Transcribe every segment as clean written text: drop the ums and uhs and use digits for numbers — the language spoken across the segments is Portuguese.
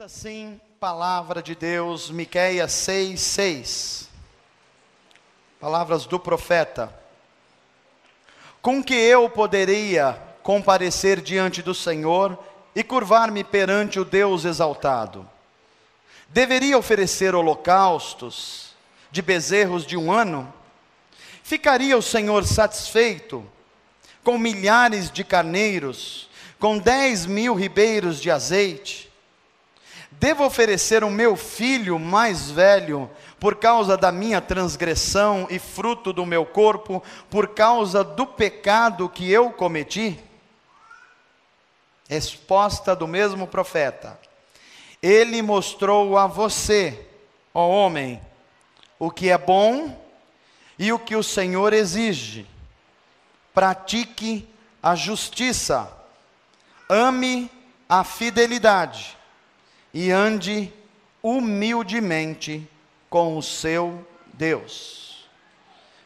assim, palavra de Deus, Miqueias 6:6. Palavras do profeta. Com que eu poderia comparecer diante do Senhor e curvar-me perante o Deus exaltado? Deveria oferecer holocaustos de bezerros de um ano? Ficaria o Senhor satisfeito com milhares de carneiros, com 10.000 ribeiros de azeite? Devo oferecer o meu filho mais velho por causa da minha transgressão e fruto do meu corpo, por causa do pecado que eu cometi? Resposta do mesmo profeta: Ele mostrou a você, ó homem, o que é bom e o que o Senhor exige. Pratique a justiça, ame a fidelidade e ande humildemente com o seu Deus.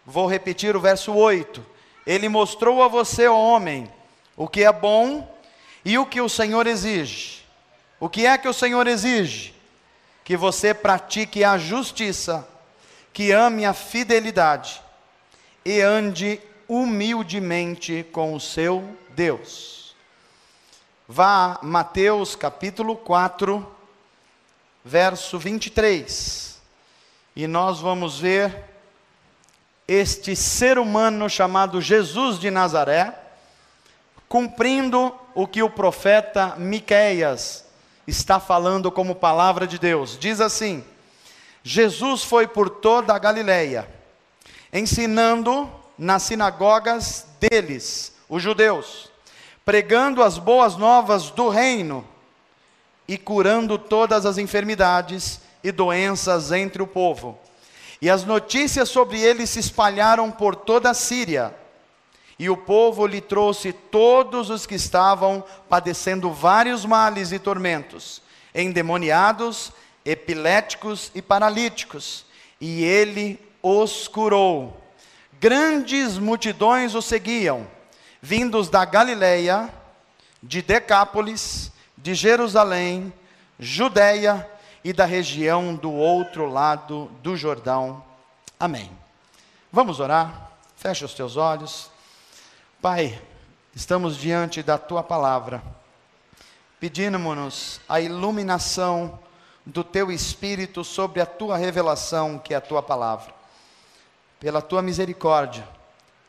Vou repetir o verso 8. Ele mostrou a você, ó homem, o que é bom e o que o Senhor exige. O que é que o Senhor exige? Que você pratique a justiça, que ame a fidelidade e ande humildemente com o seu Deus. Vá a Mateus capítulo 4, verso 23. E nós vamos ver este ser humano chamado Jesus de Nazaré, cumprindo o que o profeta Miqueias está falando como palavra de Deus. Diz assim: Jesus foi por toda a Galileia, ensinando nas sinagogas deles, os judeus, pregando as boas novas do reino e curando todas as enfermidades e doenças entre o povo. E as notícias sobre ele se espalharam por toda a Síria, e o povo lhe trouxe todos os que estavam padecendo vários males e tormentos, endemoniados, epiléticos e paralíticos, e ele os curou. Grandes multidões o seguiam, vindos da Galileia, de Decápolis, de Jerusalém, Judeia e da região do outro lado do Jordão. Amém. Vamos orar? Fecha os teus olhos. Pai, estamos diante da Tua palavra, pedindo-nos a iluminação do Teu Espírito sobre a Tua revelação, que é a Tua palavra. Pela Tua misericórdia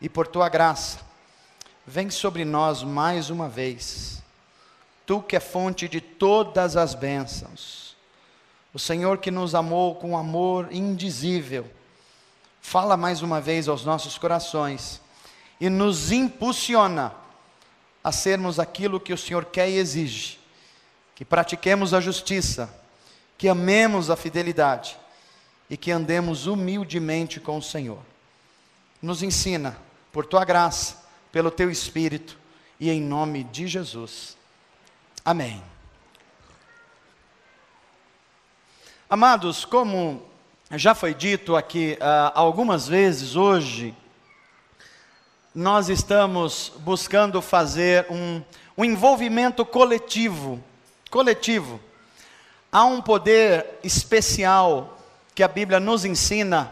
e por Tua graça, vem sobre nós mais uma vez. Tu que é fonte de todas as bênçãos, o Senhor que nos amou com amor indizível, fala mais uma vez aos nossos corações e nos impulsiona a sermos aquilo que o Senhor quer e exige, que pratiquemos a justiça, que amemos a fidelidade e que andemos humildemente com o Senhor. Nos ensina por Tua graça, pelo Teu Espírito e em nome de Jesus. Amém. Amados, como já foi dito aqui algumas vezes hoje, nós estamos buscando fazer um envolvimento coletivo. Há um poder especial que a Bíblia nos ensina,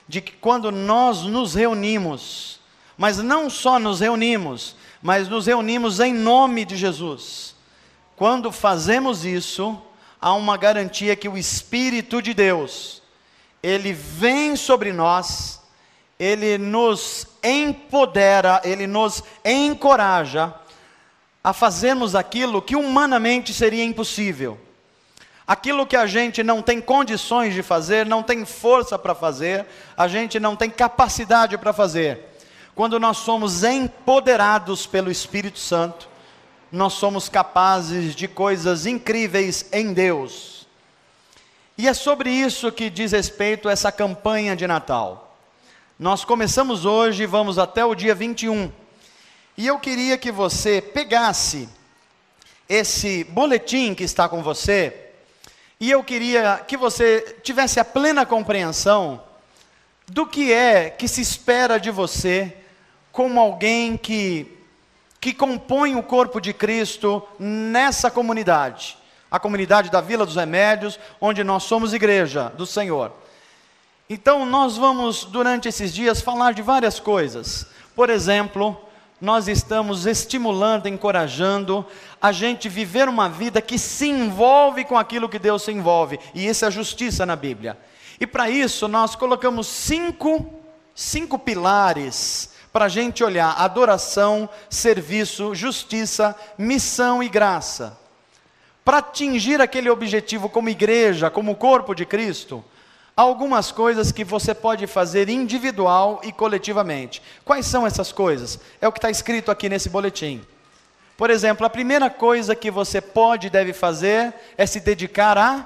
de que quando nós nos reunimos, mas não só nos reunimos, mas nos reunimos em nome de Jesus. Quando fazemos isso, há uma garantia que o Espírito de Deus, Ele vem sobre nós, Ele nos empodera, Ele nos encoraja a fazermos aquilo que humanamente seria impossível. Aquilo que a gente não tem condições de fazer, não tem força para fazer, a gente não tem capacidade para fazer. Quando nós somos empoderados pelo Espírito Santo, nós somos capazes de coisas incríveis em Deus. E é sobre isso que diz respeito a essa campanha de Natal. Nós começamos hoje e vamos até o dia 21. E eu queria que você pegasse esse boletim que está com você, e eu queria que você tivesse a plena compreensão do que é que se espera de você como alguém que compõe o corpo de Cristo nessa comunidade. A comunidade da Vila dos Remédios, onde nós somos igreja do Senhor. Então nós vamos, durante esses dias, falar de várias coisas. Por exemplo, nós estamos estimulando, encorajando a gente viver uma vida que se envolve com aquilo que Deus se envolve. E isso é a justiça na Bíblia. E para isso nós colocamos cinco pilares para a gente olhar: adoração, serviço, justiça, missão e graça. Para atingir aquele objetivo como igreja, como corpo de Cristo, há algumas coisas que você pode fazer individual e coletivamente. Quais são essas coisas? É o que está escrito aqui nesse boletim. Por exemplo, a primeira coisa que você pode e deve fazer é se dedicar à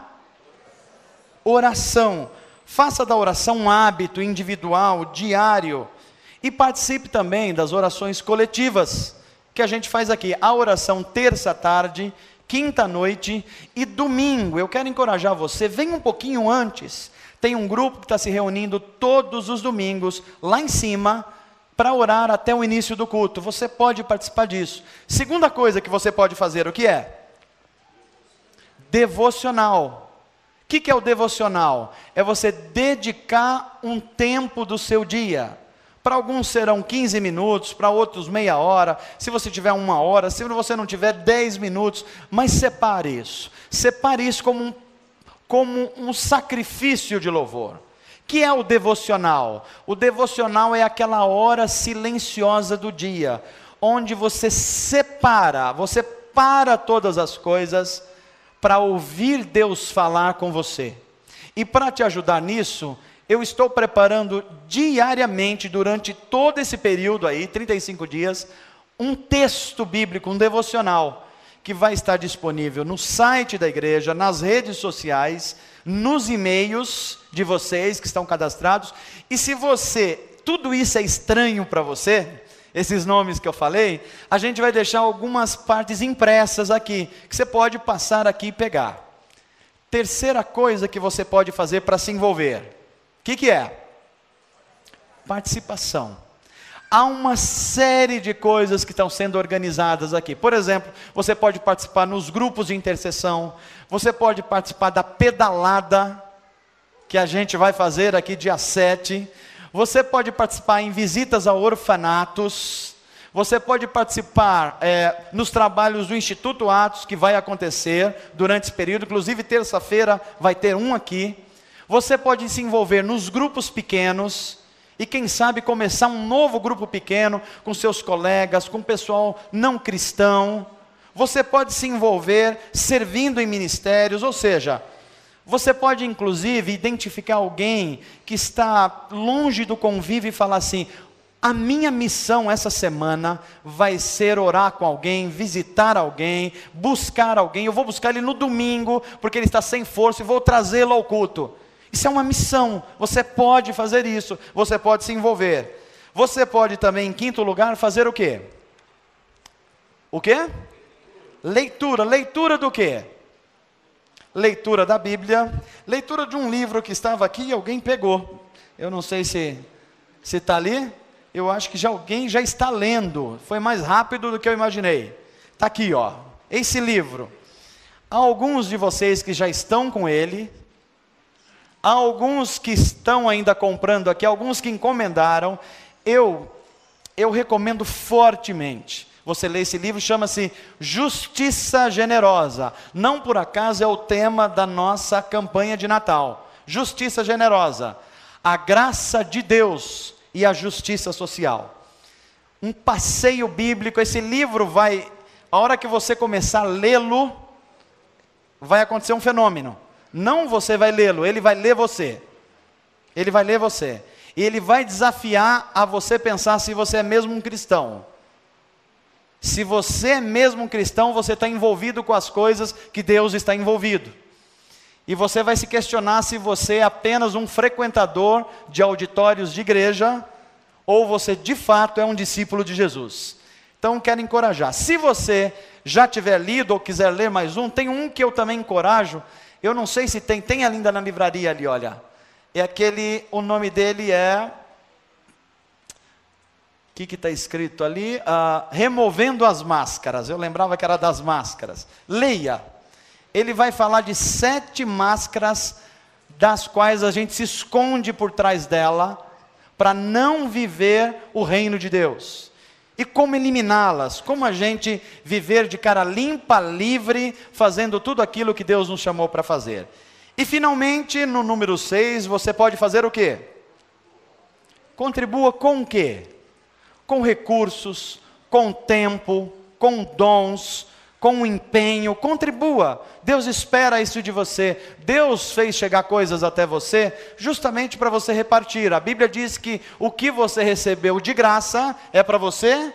oração. Faça da oração um hábito individual, diário. E participe também das orações coletivas que a gente faz aqui. A oração terça à tarde, quinta à noite e domingo. Eu quero encorajar você, venha um pouquinho antes. Tem um grupo que está se reunindo todos os domingos, lá em cima, para orar até o início do culto. Você pode participar disso. Segunda coisa que você pode fazer, o que é? Devocional. O que é o devocional? É você dedicar um tempo do seu dia. Para alguns serão 15 minutos, para outros meia hora, se você tiver 1 hora, se você não tiver 10 minutos, mas separe isso como um sacrifício de louvor. Que é o devocional? O devocional é aquela hora silenciosa do dia, onde você para todas as coisas, para ouvir Deus falar com você. E para te ajudar nisso, eu estou preparando diariamente, durante todo esse período aí, 35 dias, um texto bíblico, um devocional, que vai estar disponível no site da igreja, nas redes sociais, nos e-mails de vocês que estão cadastrados. E se tudo isso é estranho para você, esses nomes que eu falei, a gente vai deixar algumas partes impressas aqui, que você pode passar aqui e pegar. Terceira coisa que você pode fazer para se envolver. O que é? Participação. Há uma série de coisas que estão sendo organizadas aqui. Por exemplo, você pode participar nos grupos de intercessão, você pode participar da pedalada, que a gente vai fazer aqui dia 7, você pode participar em visitas a orfanatos, você pode participar nos trabalhos do Instituto Atos, que vai acontecer durante esse período, inclusive terça-feira vai ter um aqui. Você pode se envolver nos grupos pequenos, e quem sabe começar um novo grupo pequeno, com seus colegas, com o pessoal não cristão. Você pode se envolver servindo em ministérios, ou seja, você pode inclusive identificar alguém que está longe do convívio e falar assim: a minha missão essa semana vai ser orar com alguém, visitar alguém, buscar alguém. Eu vou buscar ele no domingo, porque ele está sem força, e vou trazê-lo ao culto. Isso é uma missão, você pode fazer isso, você pode se envolver. Você pode também, em quinto lugar, fazer o quê? O quê? Leitura. Leitura do quê? Leitura da Bíblia, leitura de um livro que estava aqui e alguém pegou. Eu não sei se está ali, eu acho que alguém já está lendo, foi mais rápido do que eu imaginei. Está aqui, ó, esse livro. Há alguns de vocês que já estão com ele, há alguns que estão ainda comprando aqui, alguns que encomendaram. Eu recomendo fortemente você ler esse livro, chama-se Justiça Generosa. Não por acaso é o tema da nossa campanha de Natal. Justiça Generosa, a graça de Deus e a justiça social. Um passeio bíblico. Esse livro a hora que você começar a lê-lo, vai acontecer um fenômeno. Não você vai lê-lo, ele vai ler você. Ele vai ler você. E ele vai desafiar a você pensar se você é mesmo um cristão. Se você é mesmo um cristão, você está envolvido com as coisas que Deus está envolvido. E você vai se questionar se você é apenas um frequentador de auditórios de igreja, ou você de fato é um discípulo de Jesus. Então quero encorajar. Se você já tiver lido ou quiser ler mais um, tem um que eu também encorajo. Eu não sei se tem ainda na livraria ali, olha. É aquele, o nome dele é... O que está escrito ali? Removendo as Máscaras. Eu lembrava que era das máscaras. Leia. ele vai falar de 7 máscaras, das quais a gente se esconde por trás dela, para não viver o reino de Deus. E como eliminá-las, como a gente viver de cara limpa, livre, fazendo tudo aquilo que Deus nos chamou para fazer. E finalmente, no número 6, você pode fazer o quê? Contribua com o quê? Com recursos, com tempo, com dons, com empenho, contribua. Deus espera isso de você. Deus fez chegar coisas até você, justamente para você repartir. A Bíblia diz que o que você recebeu de graça, é para você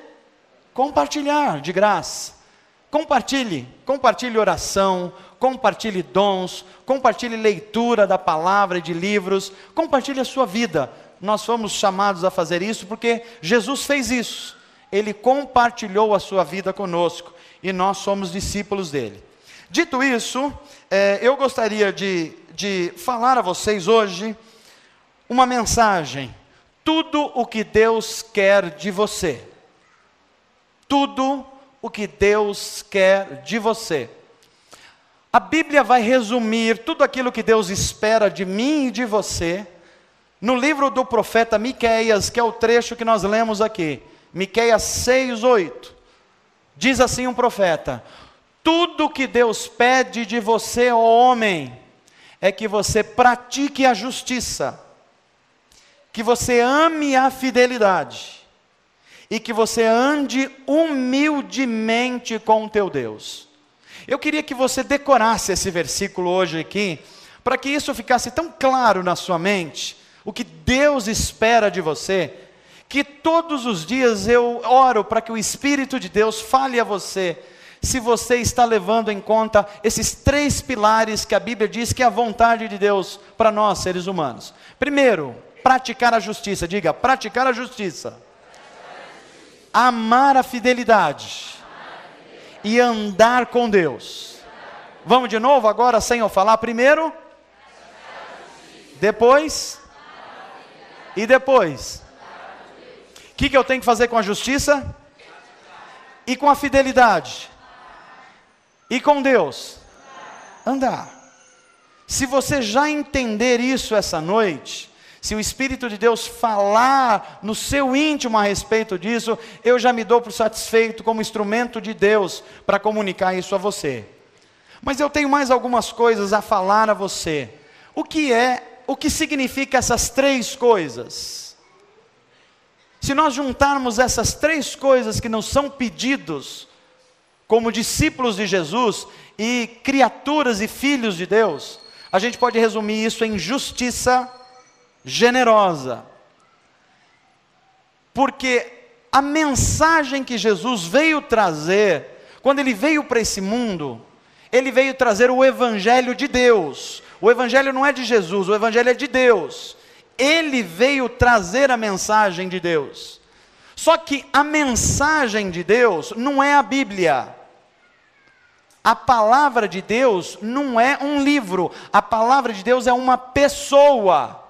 compartilhar de graça. Compartilhe oração, compartilhe dons, compartilhe leitura da palavra e de livros, compartilhe a sua vida. Nós fomos chamados a fazer isso porque Jesus fez isso. Ele compartilhou a sua vida conosco e nós somos discípulos dele. Dito isso, eu gostaria de falar a vocês hoje uma mensagem. Tudo o que Deus quer de você. Tudo o que Deus quer de você. A Bíblia vai resumir tudo aquilo que Deus espera de mim e de você no livro do profeta Miqueias, que é o trecho que nós lemos aqui. Miqueias 6:8. Diz assim um profeta: tudo que Deus pede de você, ó homem, é que você pratique a justiça, que você ame a fidelidade, e que você ande humildemente com o teu Deus. Eu queria que você decorasse esse versículo hoje aqui, para que isso ficasse tão claro na sua mente, o que Deus espera de você, que todos os dias eu oro para que o Espírito de Deus fale a você, se você está levando em conta esses 3 pilares que a Bíblia diz que é a vontade de Deus para nós, seres humanos. Primeiro, praticar a justiça. Diga, praticar a justiça. Amar a fidelidade. E andar com Deus. Vamos de novo agora, sem eu falar. Primeiro, depois, e depois. O que eu tenho que fazer com a justiça? E com a fidelidade? E com Deus? Andar. Se você já entender isso essa noite, se o Espírito de Deus falar no seu íntimo a respeito disso, eu já me dou por satisfeito como instrumento de Deus para comunicar isso a você. Mas eu tenho mais algumas coisas a falar a você. O que significa essas 3 coisas? Se nós juntarmos essas 3 coisas que não são pedidos, como discípulos de Jesus e criaturas e filhos de Deus, a gente pode resumir isso em justiça generosa. Porque a mensagem que Jesus veio trazer, quando ele veio para esse mundo, ele veio trazer o Evangelho de Deus. O Evangelho não é de Jesus, o Evangelho é de Deus. Ele veio trazer a mensagem de Deus. Só que a mensagem de Deus não é a Bíblia. A palavra de Deus não é um livro. A palavra de Deus é uma pessoa.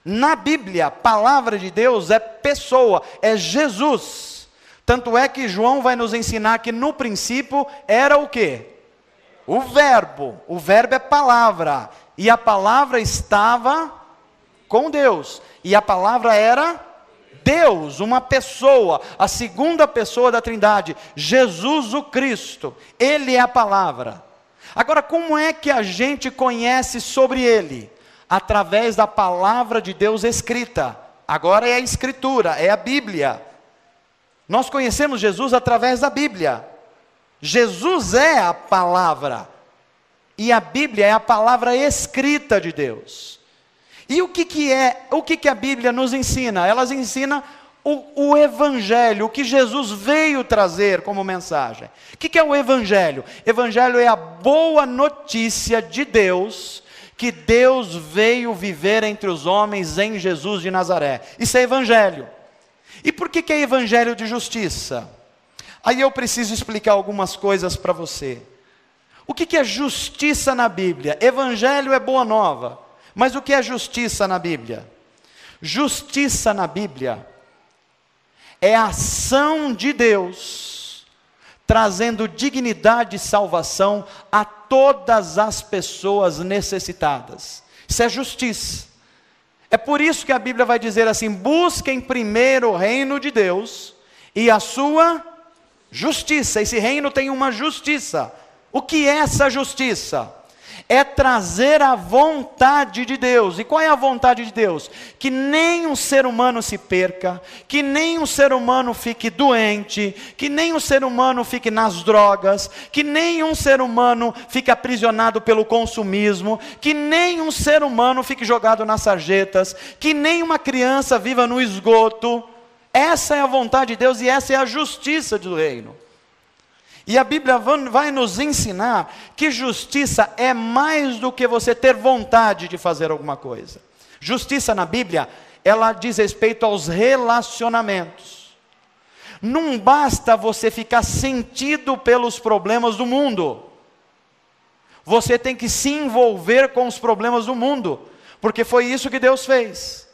Na Bíblia, a palavra de Deus é pessoa, é Jesus. Tanto é que João vai nos ensinar que no princípio era o quê? O verbo. O verbo é palavra. E a palavra estava com Deus, e a palavra era Deus, uma pessoa, a segunda pessoa da Trindade, Jesus o Cristo, Ele é a palavra. Agora, como é que a gente conhece sobre Ele? Através da palavra de Deus escrita. Agora é a Escritura, é a Bíblia. Nós conhecemos Jesus através da Bíblia. Jesus é a palavra, e a Bíblia é a palavra escrita de Deus. E o que a Bíblia nos ensina? Ela ensina o Evangelho, o que Jesus veio trazer como mensagem. O que é o Evangelho? Evangelho é a boa notícia de Deus, que Deus veio viver entre os homens em Jesus de Nazaré. Isso é Evangelho. E por que é Evangelho de justiça? Aí eu preciso explicar algumas coisas para você. O que é justiça na Bíblia? Evangelho é boa nova. Mas o que é justiça na Bíblia? Justiça na Bíblia é a ação de Deus trazendo dignidade e salvação a todas as pessoas necessitadas. Isso é justiça. É por isso que a Bíblia vai dizer assim: busquem primeiro o reino de Deus e a sua justiça. Esse reino tem uma justiça. O que é essa justiça? É trazer a vontade de Deus. E qual é a vontade de Deus? Que nenhum ser humano se perca, que nenhum ser humano fique doente, que nenhum ser humano fique nas drogas, que nenhum ser humano fique aprisionado pelo consumismo, que nenhum ser humano fique jogado nas sarjetas, que nenhuma criança viva no esgoto. Essa é a vontade de Deus e essa é a justiça do reino. E a Bíblia vai nos ensinar que justiça é mais do que você ter vontade de fazer alguma coisa. Justiça na Bíblia, ela diz respeito aos relacionamentos. Não basta você ficar sentido pelos problemas do mundo. Você tem que se envolver com os problemas do mundo, porque foi isso que Deus fez.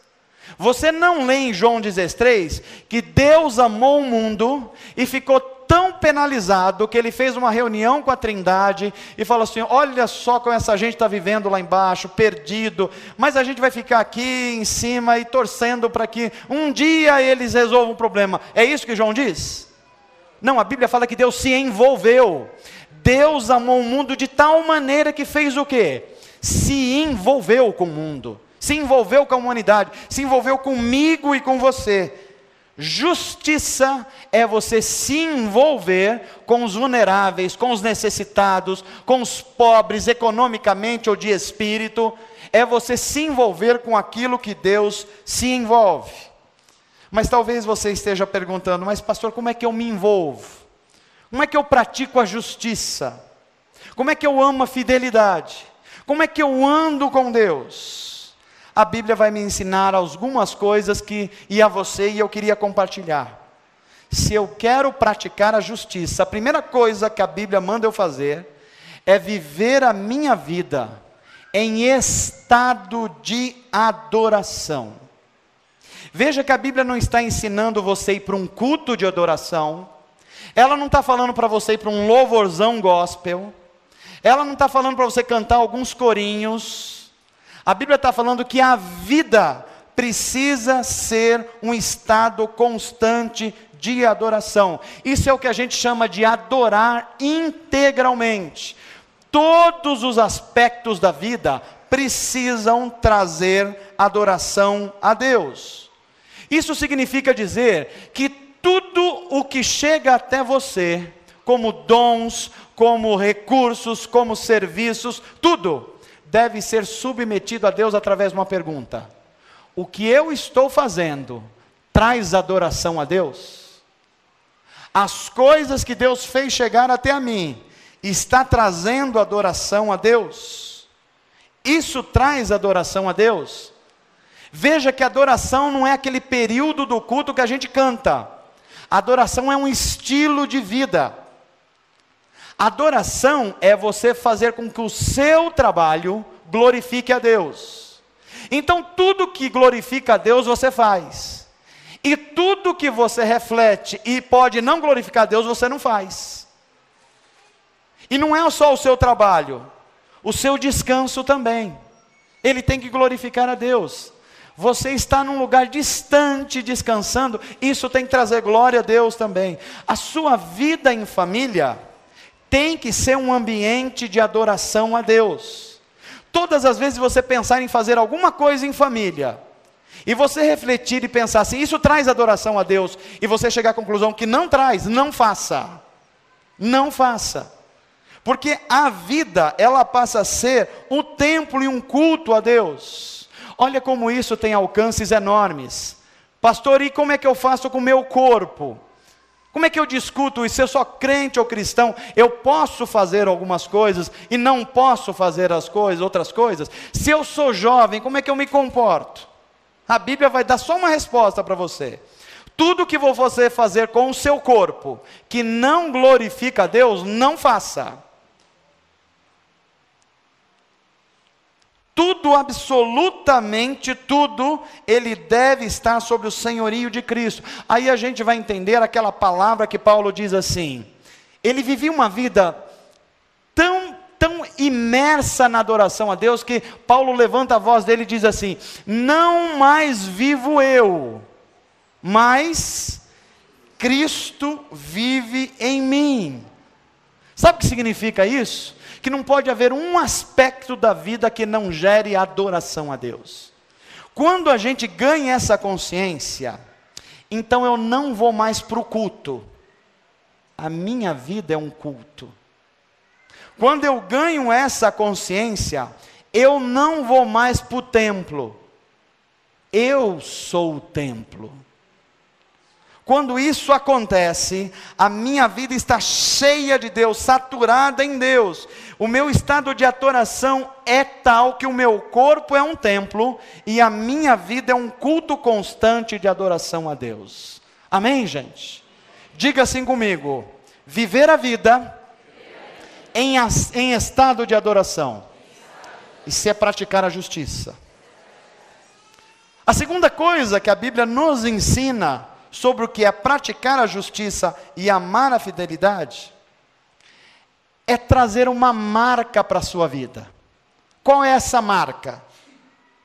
Você não lê em João 16 que Deus amou o mundo e ficou tão penalizado que ele fez uma reunião com a Trindade e falou assim: olha só como essa gente está vivendo lá embaixo, perdido, mas a gente vai ficar aqui em cima e torcendo para que um dia eles resolvam o problema. É isso que João diz? Não, a Bíblia fala que Deus se envolveu. Deus amou o mundo de tal maneira que fez o quê? Se envolveu com o mundo, se envolveu com a humanidade, se envolveu comigo e com você. Justiça é você se envolver com os vulneráveis, com os necessitados, com os pobres, economicamente ou de espírito. É você se envolver com aquilo que Deus se envolve. Mas talvez você esteja perguntando: mas pastor, como é que eu me envolvo? Como é que eu pratico a justiça? Como é que eu amo a fidelidade? Como é que eu ando com Deus? A Bíblia vai me ensinar algumas coisas e a você, e eu queria compartilhar. Se eu quero praticar a justiça, a primeira coisa que a Bíblia manda eu fazer é viver a minha vida em estado de adoração. Veja que a Bíblia não está ensinando você a ir para um culto de adoração, ela não está falando para você ir para um louvorzão gospel, ela não está falando para você cantar alguns corinhos. A Bíblia está falando que a vida precisa ser um estado constante de adoração. Isso é o que a gente chama de adorar integralmente. Todos os aspectos da vida precisam trazer adoração a Deus. Isso significa dizer que tudo o que chega até você, como dons, como recursos, como serviços, tudo deve ser submetido a Deus através de uma pergunta: o que eu estou fazendo traz adoração a Deus? As coisas que Deus fez chegar até a mim, está trazendo adoração a Deus? Isso traz adoração a Deus? Veja que adoração não é aquele período do culto que a gente canta. Adoração é um estilo de vida. Adoração é você fazer com que o seu trabalho glorifique a Deus. Então tudo que glorifica a Deus você faz. E tudo que você reflete e pode não glorificar a Deus você não faz. E não é só o seu trabalho, o seu descanso também. Ele tem que glorificar a Deus. Você está num lugar distante descansando, isso tem que trazer glória a Deus também. A sua vida em família tem que ser um ambiente de adoração a Deus. Todas as vezes você pensar em fazer alguma coisa em família, e você refletir e pensar assim: isso traz adoração a Deus, e você chegar à conclusão que não traz, não faça. Não faça. Porque a vida, ela passa a ser um templo e um culto a Deus. Olha como isso tem alcances enormes. Pastor, e como é que eu faço com o meu corpo? Como é que eu discuto isso? Se eu sou crente ou cristão, eu posso fazer algumas coisas e não posso fazer outras coisas? Se eu sou jovem, como é que eu me comporto? A Bíblia vai dar só uma resposta para você. Tudo que você fazer com o seu corpo, que não glorifica a Deus, não faça. Tudo, absolutamente tudo, ele deve estar sob o senhorio de Cristo. Aí a gente vai entender aquela palavra que Paulo diz assim: Ele vivia uma vida tão imersa na adoração a Deus, que Paulo levanta a voz dele e diz assim: não mais vivo eu, mas Cristo vive em mim. Sabe o que significa isso? Que não pode haver um aspecto da vida que não gere adoração a Deus. Quando a gente ganha essa consciência, então eu não vou mais para o culto. A minha vida é um culto. Quando eu ganho essa consciência, eu não vou mais para o templo. Eu sou o templo. Quando isso acontece, a minha vida está cheia de Deus, saturada em Deus. O meu estado de adoração é tal que o meu corpo é um templo e a minha vida é um culto constante de adoração a Deus. Amém, gente? Diga assim comigo: viver a vida em estado de adoração. Isso é praticar a justiça. A segunda coisa que a Bíblia nos ensina sobre o que é praticar a justiça e amar a fidelidade, é trazer uma marca para a sua vida. Qual é essa marca?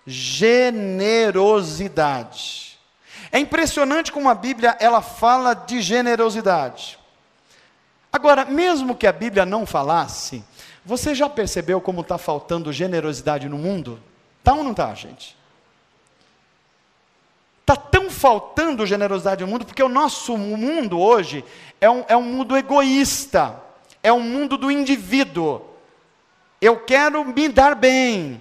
Generosidade. É impressionante como a Bíblia ela fala de generosidade. Agora, mesmo que a Bíblia não falasse, você já percebeu como está faltando generosidade no mundo? Está ou não está, gente? Está tão faltando generosidade no mundo, porque o nosso mundo hoje é um mundo egoísta, é um mundo do indivíduo. Eu quero me dar bem.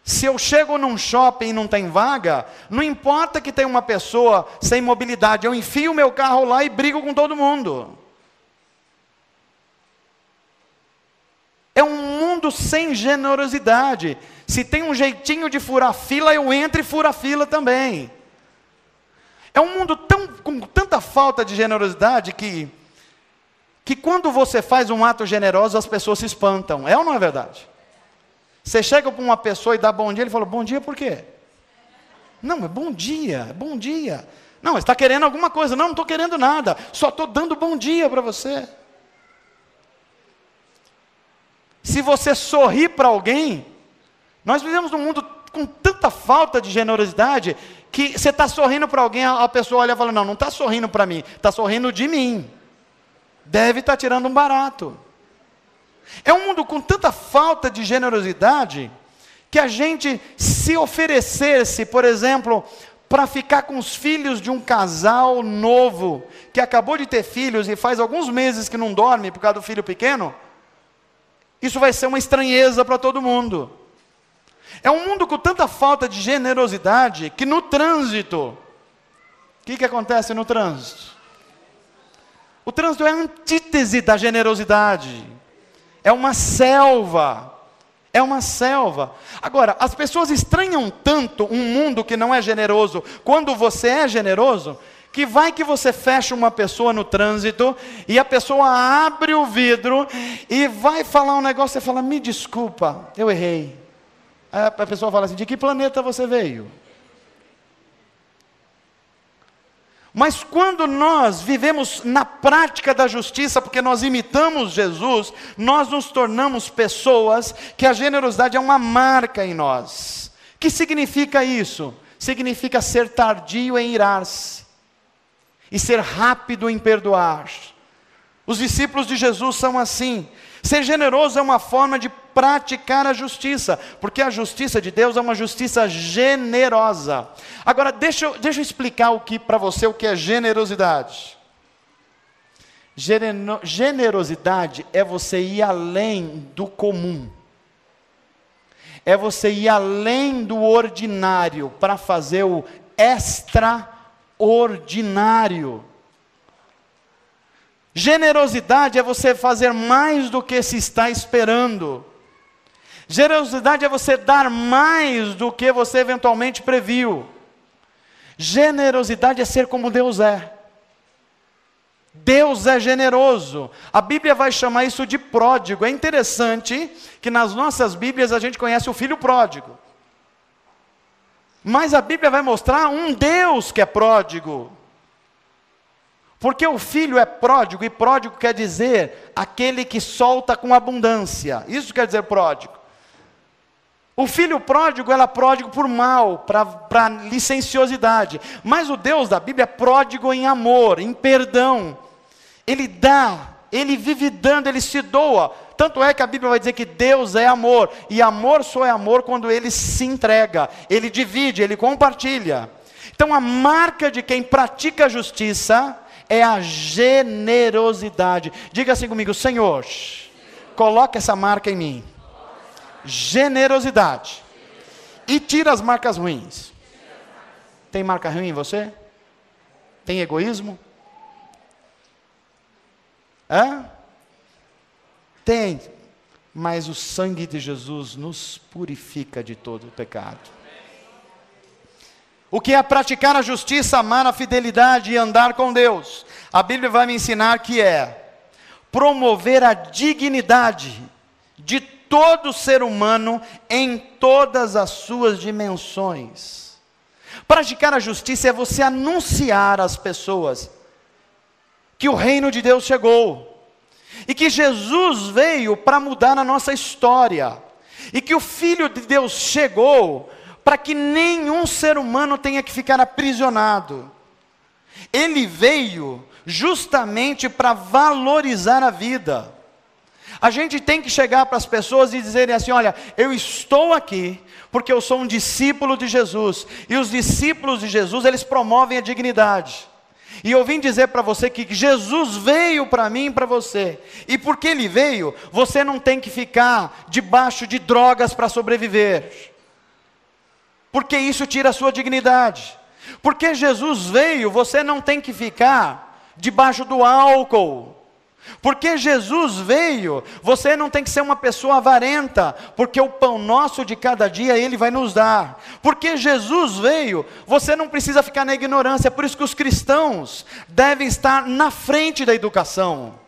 Se eu chego num shopping e não tem vaga, não importa que tem uma pessoa sem mobilidade, eu enfio o meu carro lá e brigo com todo mundo. É um mundo sem generosidade. Se tem um jeitinho de furar fila, eu entro e furo a fila também. É um mundo com tanta falta de generosidade que quando você faz um ato generoso, as pessoas se espantam. É ou não é verdade? Você chega para uma pessoa e dá bom dia, ele fala: bom dia por quê? Não, é bom dia, é bom dia. Não, você está querendo alguma coisa. Não, não estou querendo nada. Só estou dando bom dia para você. Se você sorrir para alguém, nós vivemos num mundo com tanta falta de generosidade, que você está sorrindo para alguém, a pessoa olha e fala: não está sorrindo para mim, está sorrindo de mim. Deve estar tirando um barato. É um mundo com tanta falta de generosidade, que a gente se oferecesse, por exemplo, para ficar com os filhos de um casal novo, que acabou de ter filhos e faz alguns meses que não dorme por causa do filho pequeno, isso vai ser uma estranheza para todo mundo. É um mundo com tanta falta de generosidade, que no trânsito, o que acontece no trânsito? O trânsito é a antítese da generosidade. É uma selva. É uma selva. Agora, as pessoas estranham tanto um mundo que não é generoso, quando você é generoso, que vai que você fecha uma pessoa no trânsito, e a pessoa abre o vidro, e vai falar um negócio, você fala: me desculpa, eu errei. Aí a pessoa fala assim: de que planeta você veio? Mas quando nós vivemos na prática da justiça, porque nós imitamos Jesus, nós nos tornamos pessoas que a generosidade é uma marca em nós. O que significa isso? Significa ser tardio em irar-se e ser rápido em perdoar. Os discípulos de Jesus são assim. Ser generoso é uma forma de praticar a justiça, porque a justiça de Deus é uma justiça generosa. Agora, deixa eu explicar para você o que é generosidade. Generosidade é você ir além do comum. É você ir além do ordinário para fazer o extraordinário. Generosidade é você fazer mais do que se está esperando. Generosidade é você dar mais do que você eventualmente previu. Generosidade é ser como Deus é. Deus é generoso. A Bíblia vai chamar isso de pródigo. É interessante que nas nossas Bíblias a gente conhece o filho pródigo. Mas a Bíblia vai mostrar um Deus que é pródigo. Porque o filho é pródigo, e pródigo quer dizer aquele que solta com abundância. Isso quer dizer pródigo. O filho pródigo era pródigo por mal, para licenciosidade. Mas o Deus da Bíblia é pródigo em amor, em perdão. Ele dá, ele vive dando, ele se doa. Tanto é que a Bíblia vai dizer que Deus é amor. E amor só é amor quando ele se entrega, ele divide, ele compartilha. Então a marca de quem pratica a justiça é a generosidade. Diga assim comigo: Senhor, coloca essa marca em mim. Generosidade. E tira as marcas ruins. Tem marca ruim em você? Tem egoísmo? Tem. Mas o sangue de Jesus nos purifica de todo o pecado. O que é praticar a justiça, amar a fidelidade e andar com Deus? A Bíblia vai me ensinar que é promover a dignidade de todo ser humano em todas as suas dimensões. Praticar a justiça é você anunciar às pessoas que o reino de Deus chegou, e que Jesus veio para mudar a nossa história, e que o Filho de Deus chegou para que nenhum ser humano tenha que ficar aprisionado. Ele veio justamente para valorizar a vida. A gente tem que chegar para as pessoas e dizerem assim: olha, eu estou aqui porque eu sou um discípulo de Jesus, e os discípulos de Jesus, eles promovem a dignidade. E eu vim dizer para você que Jesus veio para mim e para você, e porque Ele veio, você não tem que ficar debaixo de drogas para sobreviver, porque isso tira a sua dignidade. Porque Jesus veio, você não tem que ficar debaixo do álcool. Porque Jesus veio, você não tem que ser uma pessoa avarenta, porque o pão nosso de cada dia Ele vai nos dar. Porque Jesus veio, você não precisa ficar na ignorância. Por isso que os cristãos devem estar na frente da educação.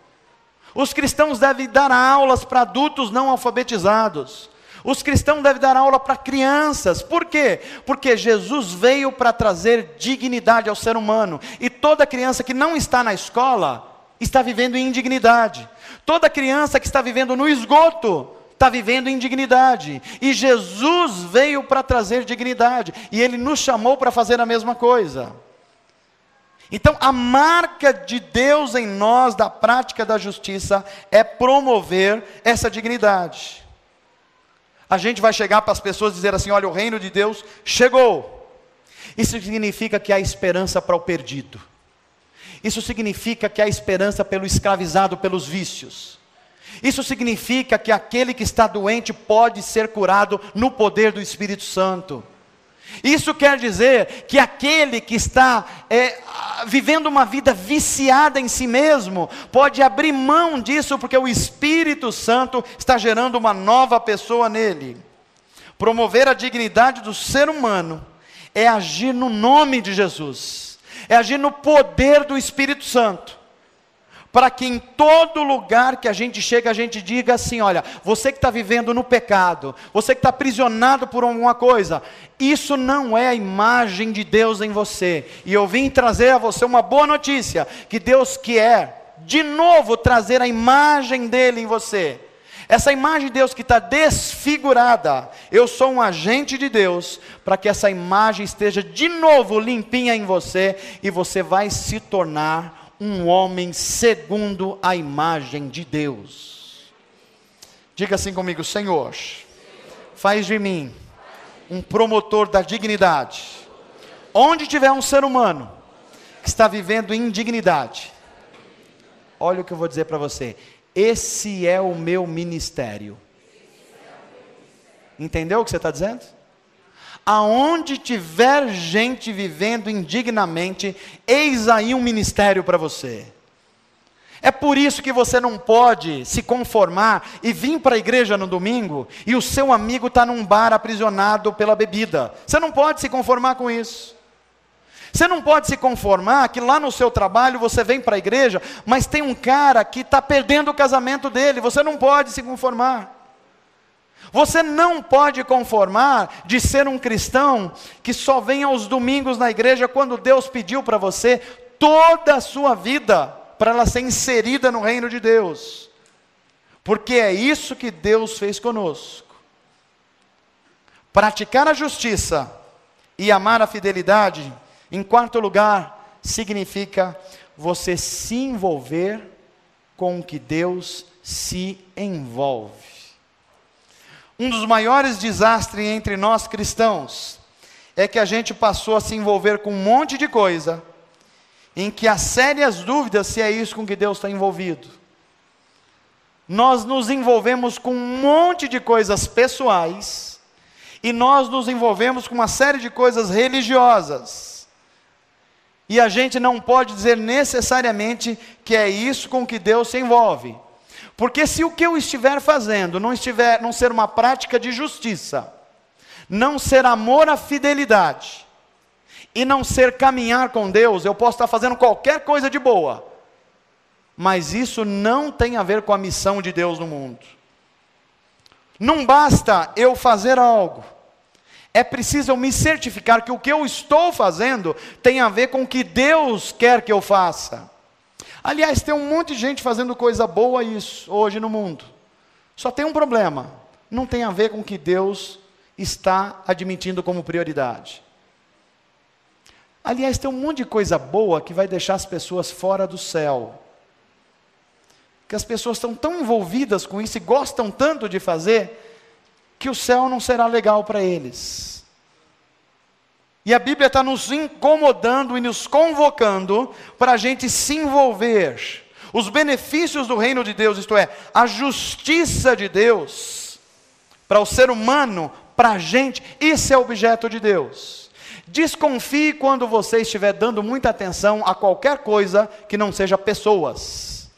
Os cristãos devem dar aulas para adultos não alfabetizados. Os cristãos devem dar aula para crianças. Por quê? Porque Jesus veio para trazer dignidade ao ser humano. E toda criança que não está na escola está vivendo em indignidade. Toda criança que está vivendo no esgoto está vivendo em indignidade. E Jesus veio para trazer dignidade. E Ele nos chamou para fazer a mesma coisa. Então a marca de Deus em nós, da prática da justiça, é promover essa dignidade. A gente vai chegar para as pessoas e dizer assim: olha, o reino de Deus chegou. Isso significa que há esperança para o perdido. Isso significa que há esperança pelo escravizado pelos vícios. Isso significa que aquele que está doente pode ser curado no poder do Espírito Santo. Isso quer dizer que aquele que está vivendo uma vida viciada em si mesmo, pode abrir mão disso, porque o Espírito Santo está gerando uma nova pessoa nele. Promover a dignidade do ser humano é agir no nome de Jesus. É agir no poder do Espírito Santo, para que em todo lugar que a gente chega, a gente diga assim: olha, você que está vivendo no pecado, você que está aprisionado por alguma coisa, isso não é a imagem de Deus em você. E eu vim trazer a você uma boa notícia, que Deus quer de novo trazer a imagem dele em você. Essa imagem de Deus que está desfigurada, eu sou um agente de Deus, para que essa imagem esteja de novo limpinha em você, e você vai se tornar um homem segundo a imagem de Deus. Diga assim comigo: Senhor, faz de mim um promotor da dignidade. Onde tiver um ser humano que está vivendo indignidade, olha o que eu vou dizer para você: esse é o meu ministério. Entendeu o que você está dizendo? Aonde tiver gente vivendo indignamente, eis aí um ministério para você. É por isso que você não pode se conformar e vir para a igreja no domingo e o seu amigo está num bar aprisionado pela bebida. Você não pode se conformar com isso. Você não pode se conformar que lá no seu trabalho você vem para a igreja, mas tem um cara que está perdendo o casamento dele. Você não pode se conformar. Você não pode conformar de ser um cristão que só vem aos domingos na igreja quando Deus pediu para você toda a sua vida para ela ser inserida no reino de Deus. Porque é isso que Deus fez conosco. Praticar a justiça e amar a fidelidade, em quarto lugar, significa você se envolver com o que Deus se envolve. Um dos maiores desastres entre nós cristãos é que a gente passou a se envolver com um monte de coisa, em que há sérias dúvidas se é isso com que Deus está envolvido. Nós nos envolvemos com um monte de coisas pessoais, e nós nos envolvemos com uma série de coisas religiosas, e a gente não pode dizer necessariamente que é isso com que Deus se envolve, porque se o que eu estiver fazendo não ser uma prática de justiça, não ser amor à fidelidade, e não ser caminhar com Deus, eu posso estar fazendo qualquer coisa de boa, mas isso não tem a ver com a missão de Deus no mundo. Não basta eu fazer algo, é preciso eu me certificar que o que eu estou fazendo tem a ver com o que Deus quer que eu faça. Aliás, tem um monte de gente fazendo coisa boa isso hoje no mundo. Só tem um problema, não tem a ver com o que Deus está admitindo como prioridade. Aliás, tem um monte de coisa boa que vai deixar as pessoas fora do céu. Que as pessoas estão tão envolvidas com isso e gostam tanto de fazer, que o céu não será legal para eles. E a Bíblia está nos incomodando e nos convocando para a gente se envolver. Os benefícios do reino de Deus, isto é, a justiça de Deus, para o ser humano, para a gente, isso é objeto de Deus. Desconfie quando você estiver dando muita atenção a qualquer coisa que não seja pessoas.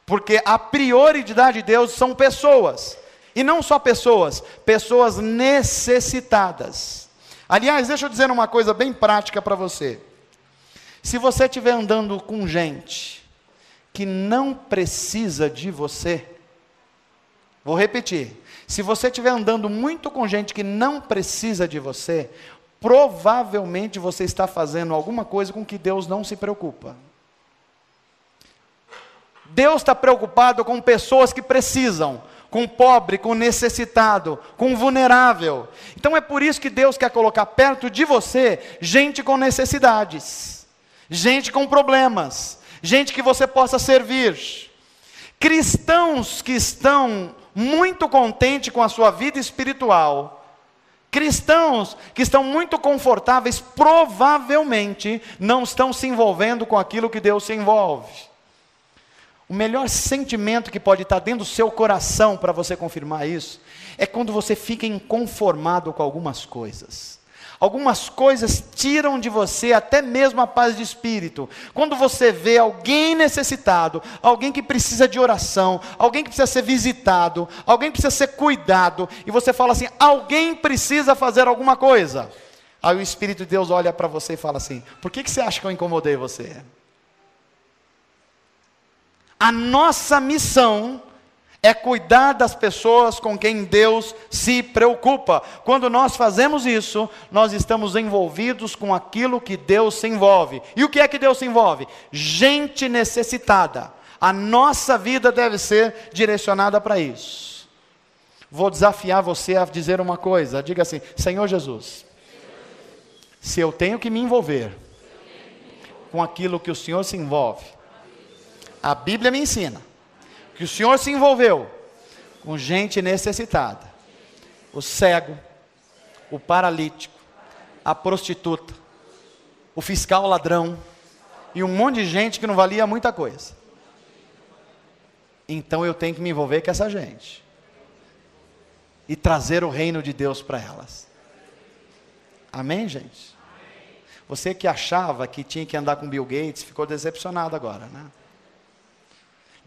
Porque a prioridade de Deus são pessoas. E não só pessoas, pessoas necessitadas. Aliás, deixa eu dizer uma coisa bem prática para você. Se você estiver andando com gente que não precisa de você, vou repetir, se você estiver andando muito com gente que não precisa de você, provavelmente você está fazendo alguma coisa com que Deus não se preocupa. Deus está preocupado com pessoas que precisam, com o pobre, com o necessitado, com o vulnerável. Então é por isso que Deus quer colocar perto de você gente com necessidades, gente com problemas, gente que você possa servir. Cristãos que estão muito contentes com a sua vida espiritual, cristãos que estão muito confortáveis, provavelmente não estão se envolvendo com aquilo que Deus se envolve. O melhor sentimento que pode estar dentro do seu coração para você confirmar isso, é quando você fica inconformado com algumas coisas. Algumas coisas tiram de você até mesmo a paz de espírito. Quando você vê alguém necessitado, alguém que precisa de oração, alguém que precisa ser visitado, alguém que precisa ser cuidado, e você fala assim, alguém precisa fazer alguma coisa. Aí o Espírito de Deus olha para você e fala assim, por que você acha que eu incomodei você? A nossa missão é cuidar das pessoas com quem Deus se preocupa. Quando nós fazemos isso, nós estamos envolvidos com aquilo que Deus se envolve. E o que é que Deus se envolve? Gente necessitada. A nossa vida deve ser direcionada para isso. Vou desafiar você a dizer uma coisa. Diga assim, Senhor Jesus, se eu tenho que me envolver com aquilo que o Senhor se envolve, a Bíblia me ensina que o Senhor se envolveu com gente necessitada, o cego, o paralítico, a prostituta, o fiscal ladrão e um monte de gente que não valia muita coisa. Então eu tenho que me envolver com essa gente e trazer o reino de Deus para elas. Amém, gente? Você que achava que tinha que andar com Bill Gates, ficou decepcionado agora, né?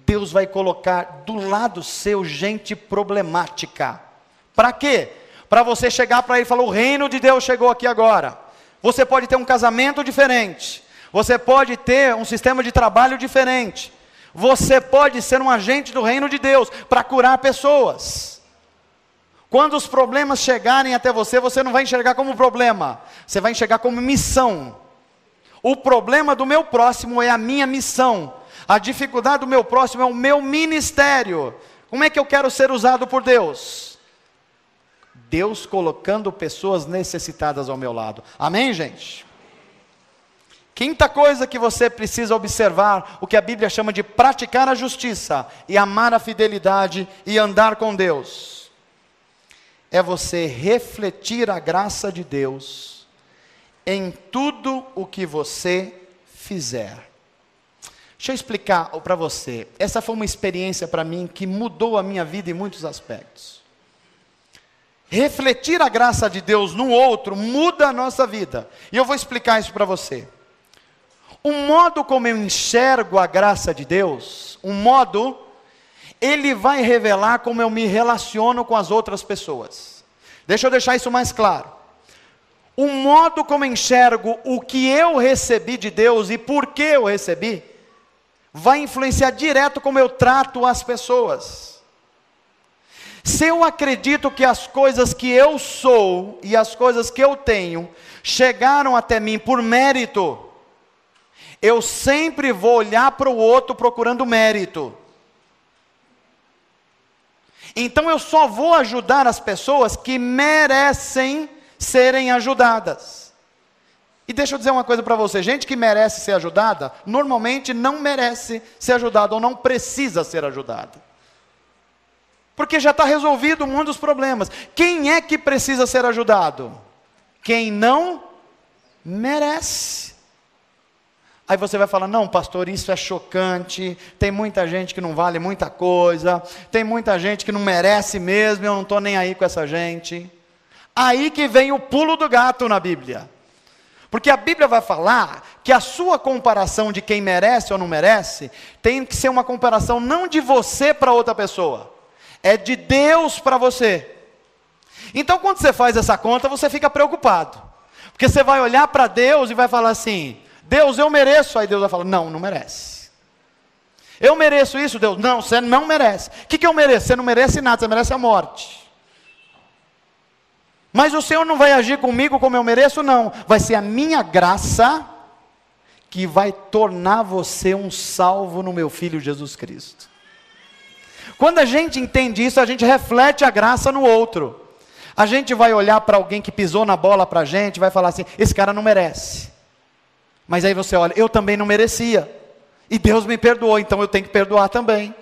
Deus vai colocar do lado seu gente problemática. Para quê? Para você chegar para ele e falar, o reino de Deus chegou aqui agora. Você pode ter um casamento diferente. Você pode ter um sistema de trabalho diferente. Você pode ser um agente do reino de Deus para curar pessoas. Quando os problemas chegarem até você, você não vai enxergar como problema. Você vai enxergar como missão. O problema do meu próximo é a minha missão. A dificuldade do meu próximo é o meu ministério. Como é que eu quero ser usado por Deus? Deus colocando pessoas necessitadas ao meu lado. Amém, gente? Quinta coisa que você precisa observar, o que a Bíblia chama de praticar a justiça, e amar a fidelidade, e andar com Deus, é você refletir a graça de Deus, em tudo o que você fizer. Deixa eu explicar para você, essa foi uma experiência para mim, que mudou a minha vida em muitos aspectos. Refletir a graça de Deus no outro, muda a nossa vida, e eu vou explicar isso para você. O modo como eu enxergo a graça de Deus, ele vai revelar como eu me relaciono com as outras pessoas. Deixa eu deixar isso mais claro. O modo como eu enxergo o que eu recebi de Deus e por que eu recebi, vai influenciar direto como eu trato as pessoas. Se eu acredito que as coisas que eu sou e as coisas que eu tenho chegaram até mim por mérito, eu sempre vou olhar para o outro procurando mérito. Então eu só vou ajudar as pessoas que merecem serem ajudadas. E deixa eu dizer uma coisa para você, gente que merece ser ajudada, normalmente não merece ser ajudada, ou não precisa ser ajudada. Porque já está resolvido um dos problemas. Quem é que precisa ser ajudado? Quem não merece. Aí você vai falar, não pastor, isso é chocante, tem muita gente que não vale muita coisa, tem muita gente que não merece mesmo, eu não estou nem aí com essa gente. Aí que vem o pulo do gato na Bíblia. Porque a Bíblia vai falar que a sua comparação de quem merece ou não merece, tem que ser uma comparação não de você para outra pessoa, é de Deus para você. Então quando você faz essa conta, você fica preocupado, porque você vai olhar para Deus e vai falar assim, Deus, eu mereço. Aí Deus vai falar, não merece. Eu mereço isso, Deus? Não, você não merece. O que eu mereço? Você não merece nada, você merece a morte. Mas o Senhor não vai agir comigo como eu mereço? Não. Vai ser a minha graça que vai tornar você um salvo no meu Filho Jesus Cristo. Quando a gente entende isso, a gente reflete a graça no outro. A gente vai olhar para alguém que pisou na bola para a gente, vai falar assim, esse cara não merece. Mas aí você olha, eu também não merecia, e Deus me perdoou, então eu tenho que perdoar também.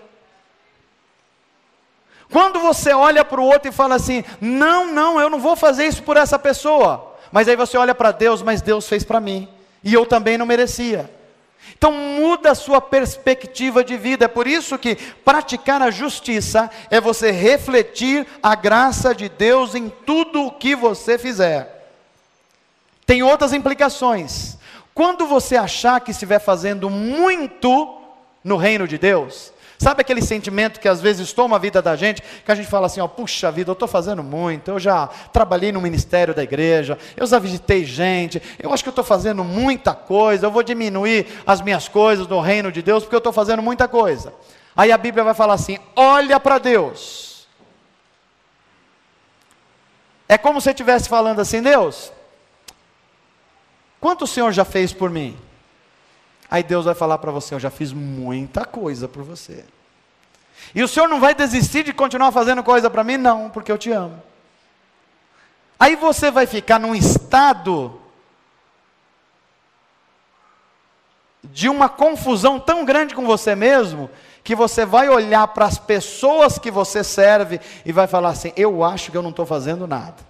Quando você olha para o outro e fala assim, não, eu não vou fazer isso por essa pessoa, mas aí você olha para Deus, mas Deus fez para mim, e eu também não merecia. Então muda a sua perspectiva de vida, é por isso que praticar a justiça, é você refletir a graça de Deus em tudo o que você fizer. Tem outras implicações. Quando você achar que estiver fazendo muito no reino de Deus, sabe aquele sentimento que às vezes toma a vida da gente, que a gente fala assim, puxa vida, eu estou fazendo muito, eu já trabalhei no ministério da igreja, eu já visitei gente, eu acho que eu estou fazendo muita coisa, eu vou diminuir as minhas coisas no reino de Deus, porque eu estou fazendo muita coisa. Aí a Bíblia vai falar assim, olha para Deus. É como se você estivesse falando assim, Deus, quanto o Senhor já fez por mim? Aí Deus vai falar para você, eu já fiz muita coisa por você. E o Senhor não vai desistir de continuar fazendo coisa para mim? Não, porque eu te amo. Aí você vai ficar num estado de uma confusão tão grande com você mesmo, que você vai olhar para as pessoas que você serve e vai falar assim, eu acho que eu não estou fazendo nada.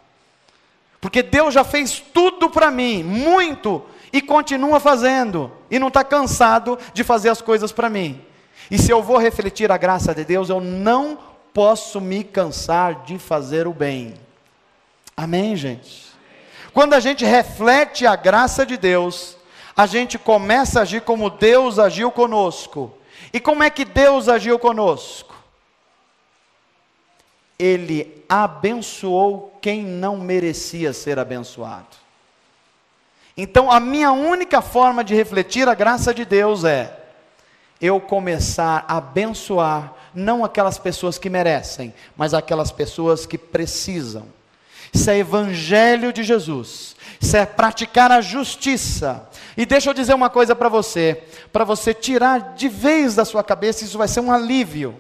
Porque Deus já fez tudo para mim, muito, e continua fazendo, e não está cansado de fazer as coisas para mim. E se eu vou refletir a graça de Deus, eu não posso me cansar de fazer o bem. Amém, gente? Quando a gente reflete a graça de Deus, a gente começa a agir como Deus agiu conosco. E como é que Deus agiu conosco? Ele abençoou quem não merecia ser abençoado. Então a minha única forma de refletir a graça de Deus é eu começar a abençoar, não aquelas pessoas que merecem, mas aquelas pessoas que precisam. Isso é evangelho de Jesus. Isso é praticar a justiça. E deixa eu dizer uma coisa para você tirar de vez da sua cabeça, isso vai ser um alívio.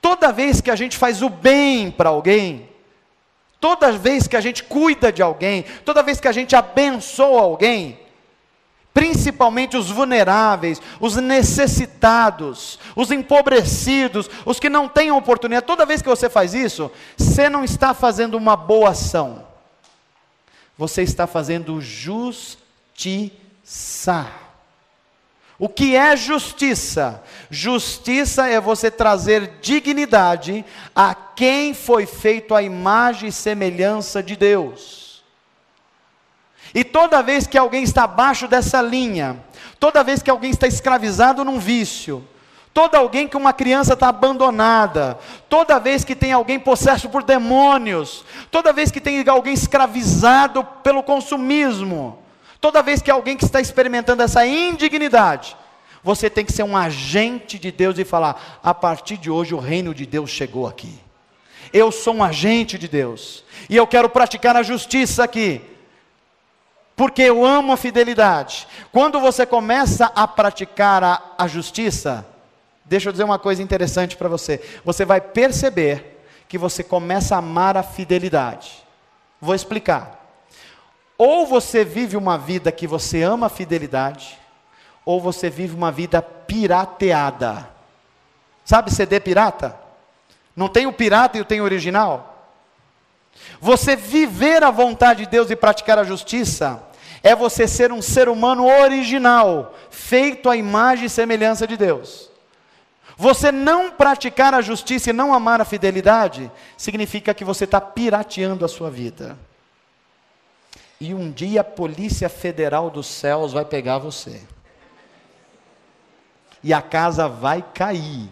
Toda vez que a gente faz o bem para alguém, toda vez que a gente cuida de alguém, toda vez que a gente abençoa alguém, principalmente os vulneráveis, os necessitados, os empobrecidos, os que não têm oportunidade, toda vez que você faz isso, você não está fazendo uma boa ação, você está fazendo justiça. O que é justiça? Justiça é você trazer dignidade a quem foi feito à imagem e semelhança de Deus. E toda vez que alguém está abaixo dessa linha, toda vez que alguém está escravizado num vício, toda alguém que uma criança está abandonada, toda vez que tem alguém possesso por demônios, toda vez que tem alguém escravizado pelo consumismo, toda vez que alguém que está experimentando essa indignidade, você tem que ser um agente de Deus e falar: a partir de hoje o reino de Deus chegou aqui. Eu sou um agente de Deus, e eu quero praticar a justiça aqui, porque eu amo a fidelidade. Quando você começa a praticar a justiça, deixa eu dizer uma coisa interessante para você. Você vai perceber que você começa a amar a fidelidade. Vou explicar. Ou você vive uma vida que você ama a fidelidade, ou você vive uma vida pirateada. Sabe CD pirata? Não tem o pirata e tem o original? Você viver a vontade de Deus e praticar a justiça, é você ser um ser humano original, feito à imagem e semelhança de Deus. Você não praticar a justiça e não amar a fidelidade, significa que você está pirateando a sua vida. E um dia a Polícia Federal dos Céus vai pegar você. E a casa vai cair.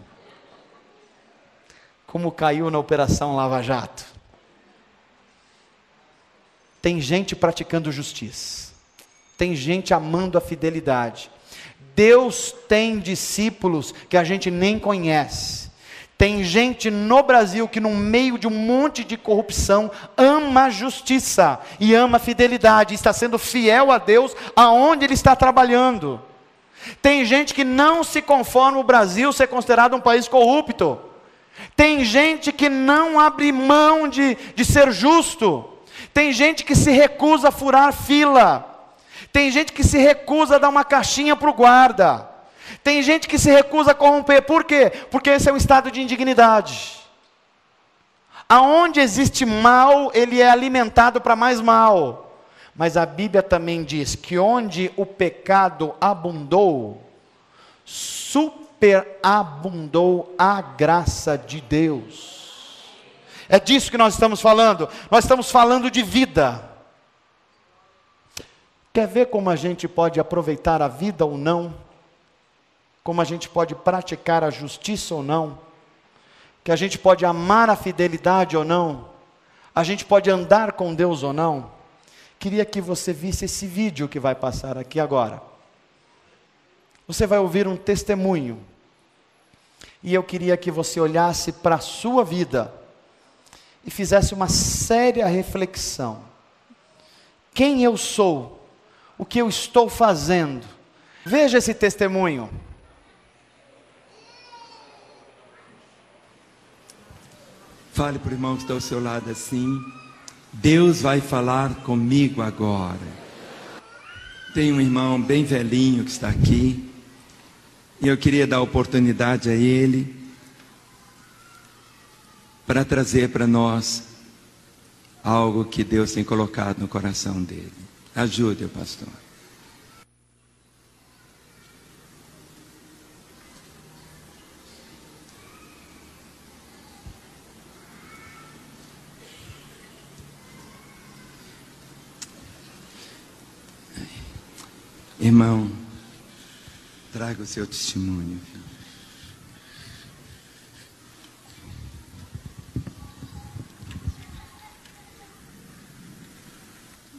Como caiu na Operação Lava Jato. Tem gente praticando justiça. Tem gente amando a fidelidade. Deus tem discípulos que a gente nem conhece. Tem gente no Brasil que no meio de um monte de corrupção ama a justiça e ama a fidelidade, está sendo fiel a Deus aonde ele está trabalhando. Tem gente que não se conforma o Brasil ser considerado um país corrupto. Tem gente que não abre mão de ser justo. Tem gente que se recusa a furar fila. Tem gente que se recusa a dar uma caixinha para o guarda. Tem gente que se recusa a corromper. Por quê? Porque esse é um estado de indignidade. Aonde existe mal, ele é alimentado para mais mal. Mas a Bíblia também diz que onde o pecado abundou, superabundou a graça de Deus. É disso que nós estamos falando. Nós estamos falando de vida. Quer ver como a gente pode aproveitar a vida ou não? Como a gente pode praticar a justiça ou não? Que a gente pode amar a fidelidade ou não? A gente pode andar com Deus ou não? Queria que você visse esse vídeo que vai passar aqui agora. Você vai ouvir um testemunho. E eu queria que você olhasse para a sua vida e fizesse uma séria reflexão. Quem eu sou? O que eu estou fazendo? Veja esse testemunho. Fale para o irmão que está ao seu lado assim: Deus vai falar comigo agora. Tem um irmão bem velhinho que está aqui, e eu queria dar oportunidade a ele para trazer para nós algo que Deus tem colocado no coração dele. Ajude o pastor. Irmão, traga o seu testemunho.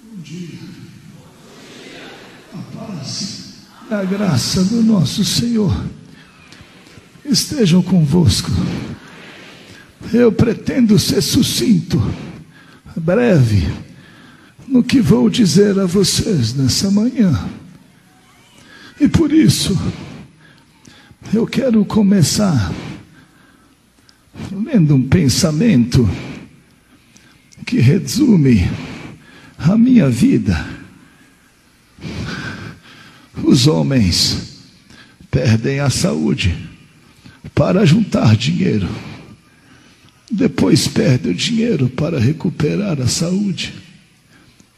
Bom dia. A paz e a graça do nosso Senhor estejam convosco. Eu pretendo ser sucinto. breve no que vou dizer a vocês nessa manhã. E por isso, eu quero começar lendo um pensamento que resume a minha vida. Os homens perdem a saúde para juntar dinheiro. Depois perdem o dinheiro para recuperar a saúde.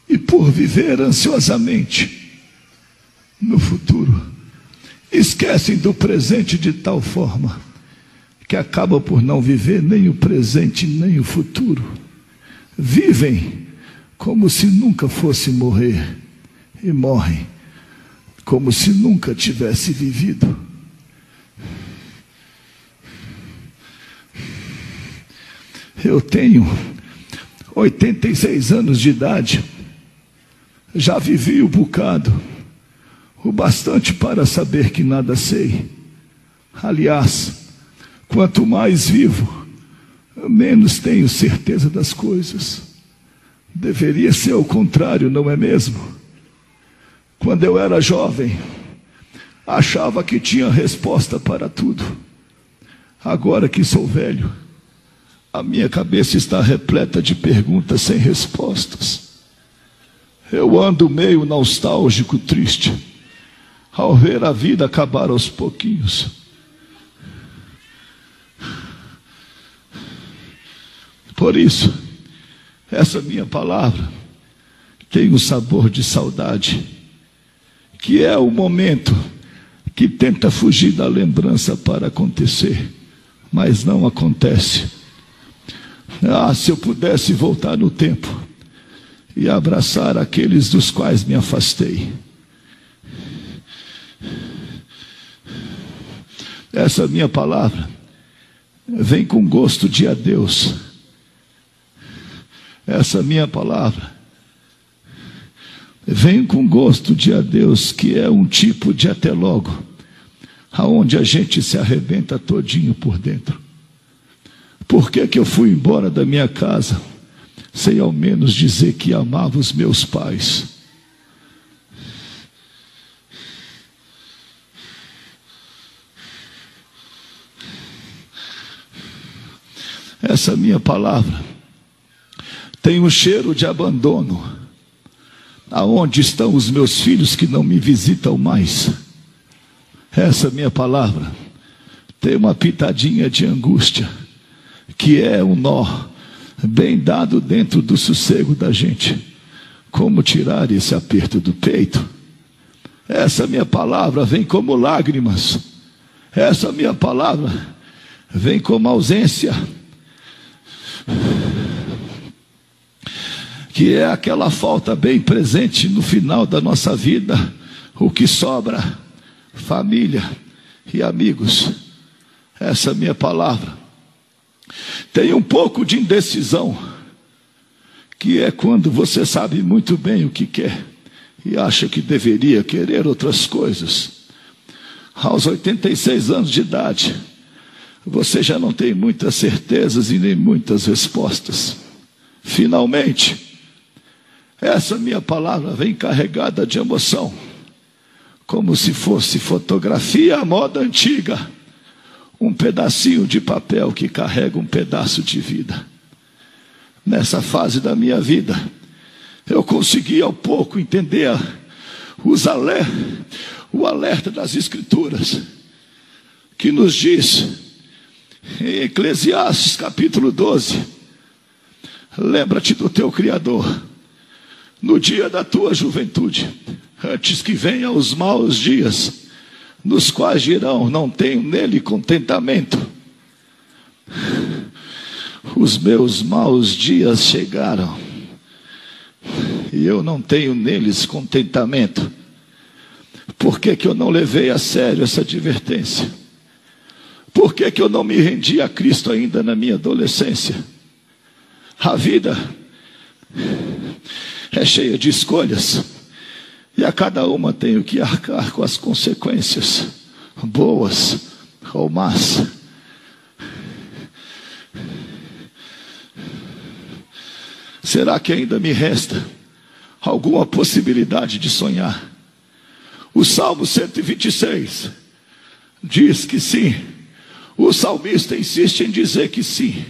E por viver ansiosamente no futuro, esquecem do presente de tal forma que acabam por não viver nem o presente nem o futuro. Vivem como se nunca fosse morrer e morrem como se nunca tivesse vivido. Eu tenho 86 anos de idade. Já vivi um bocado, o bastante para saber que nada sei. Aliás, quanto mais vivo, menos tenho certeza das coisas. Deveria ser o contrário, não é mesmo? Quando eu era jovem, achava que tinha resposta para tudo. Agora que sou velho, a minha cabeça está repleta de perguntas sem respostas. Eu ando meio nostálgico, triste, ao ver a vida acabar aos pouquinhos. Por isso, essa minha palavra tem um sabor de saudade, que é o momento que tenta fugir da lembrança para acontecer, mas não acontece. Se eu pudesse voltar no tempo e abraçar aqueles dos quais me afastei. Essa minha palavra vem com gosto de adeus. Essa minha palavra vem com gosto de adeus, que é um tipo de até logo, aonde a gente se arrebenta todinho por dentro. Por que eu fui embora da minha casa sem ao menos dizer que amava os meus pais? Essa minha palavra tem um cheiro de abandono. Aonde estão os meus filhos que não me visitam mais? Essa minha palavra tem uma pitadinha de angústia, que é um nó bem dado dentro do sossego da gente. Como tirar esse aperto do peito? Essa minha palavra vem como lágrimas. Essa minha palavra vem como ausência, que é aquela falta bem presente no final da nossa vida. O que sobra? Família e amigos. Essa minha palavra tem um pouco de indecisão, que é quando você sabe muito bem o que quer e acha que deveria querer outras coisas. Aos 86 anos de idade, você já não tem muitas certezas e nem muitas respostas. Finalmente, essa minha palavra vem carregada de emoção, como se fosse fotografia à moda antiga. Um pedacinho de papel que carrega um pedaço de vida. Nessa fase da minha vida, eu consegui ao pouco entender o alerta das Escrituras, que nos diz, em Eclesiastes capítulo 12, lembra-te do teu Criador, no dia da tua juventude, antes que venham os maus dias, nos quais dirão, não tenho nele contentamento. Os meus maus dias chegaram, e eu não tenho neles contentamento. Por que eu não levei a sério essa advertência? Por que eu não me rendi a Cristo ainda na minha adolescência? A vida é cheia de escolhas, e a cada uma tenho que arcar com as consequências, boas ou más. será que ainda me resta alguma possibilidade de sonhar? O Salmo 126 diz que sim. O salmista insiste em dizer que sim,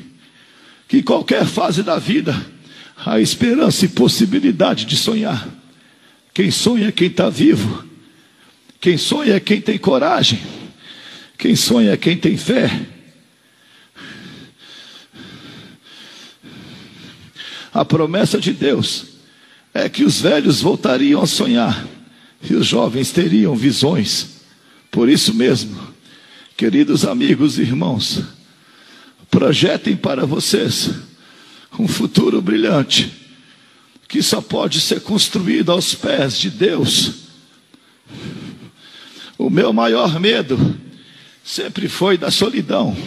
que em qualquer fase da vida há esperança e possibilidade de sonhar. Quem sonha é quem está vivo. Quem sonha é quem tem coragem. Quem sonha é quem tem fé. A promessa de Deus é que os velhos voltariam a sonhar e os jovens teriam visões. Por isso mesmo, queridos amigos e irmãos, projetem para vocês um futuro brilhante, que só pode ser construído aos pés de Deus. O meu maior medo sempre foi da solidão.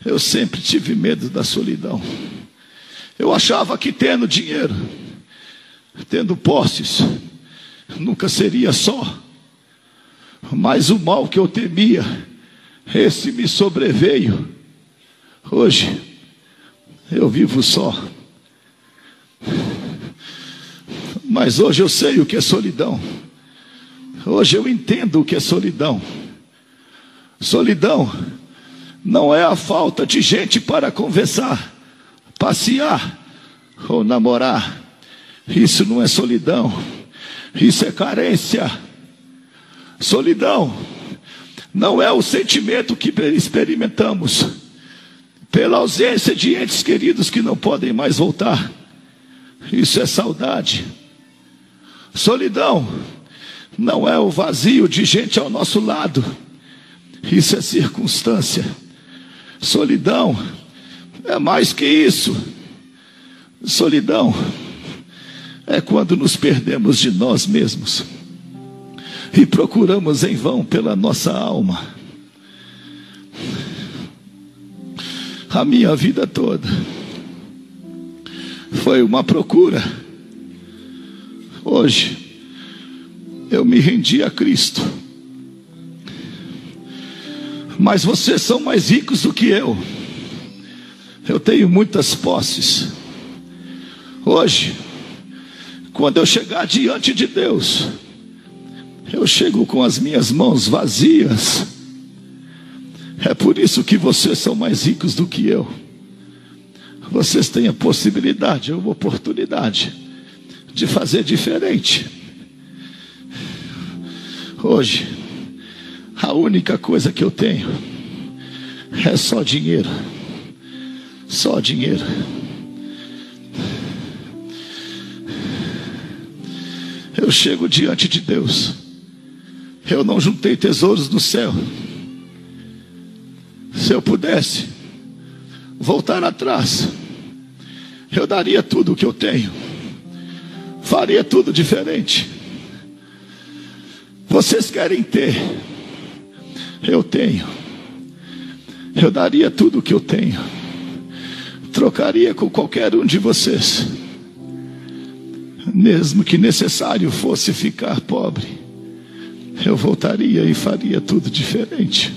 Eu sempre tive medo da solidão. Eu achava que tendo dinheiro, tendo posses, nunca seria só. Mas o mal que eu temia, esse me sobreveio. Hoje, eu vivo só. Mas hoje eu sei o que é solidão. Hoje eu entendo o que é solidão. Solidão não é a falta de gente para conversar, passear ou namorar. Isso não é solidão. Isso é carência. Solidão não é o sentimento que experimentamos pela ausência de entes queridos que não podem mais voltar. Isso é saudade. Solidão não é o vazio de gente ao nosso lado. Isso é circunstância. Solidão é mais que isso. Solidão é quando nos perdemos de nós mesmos e procuramos em vão pela nossa alma. A minha vida toda foi uma procura. Hoje eu me rendi a Cristo. Mas vocês são mais ricos do que eu. Eu tenho muitas posses. Hoje, quando eu chegar diante de Deus, eu chego com as minhas mãos vazias. É por isso que vocês são mais ricos do que eu. Vocês têm a possibilidade, a oportunidade de fazer diferente. Hoje, a única coisa que eu tenho é só dinheiro. Só dinheiro. Eu chego diante de Deus. Eu não juntei tesouros no céu. Se eu pudesse voltar atrás, eu daria tudo o que eu tenho. Faria tudo diferente. Vocês querem ter, eu tenho. Eu daria tudo o que eu tenho. Trocaria com qualquer um de vocês. Mesmo que necessário fosse ficar pobre, eu voltaria e faria tudo diferente.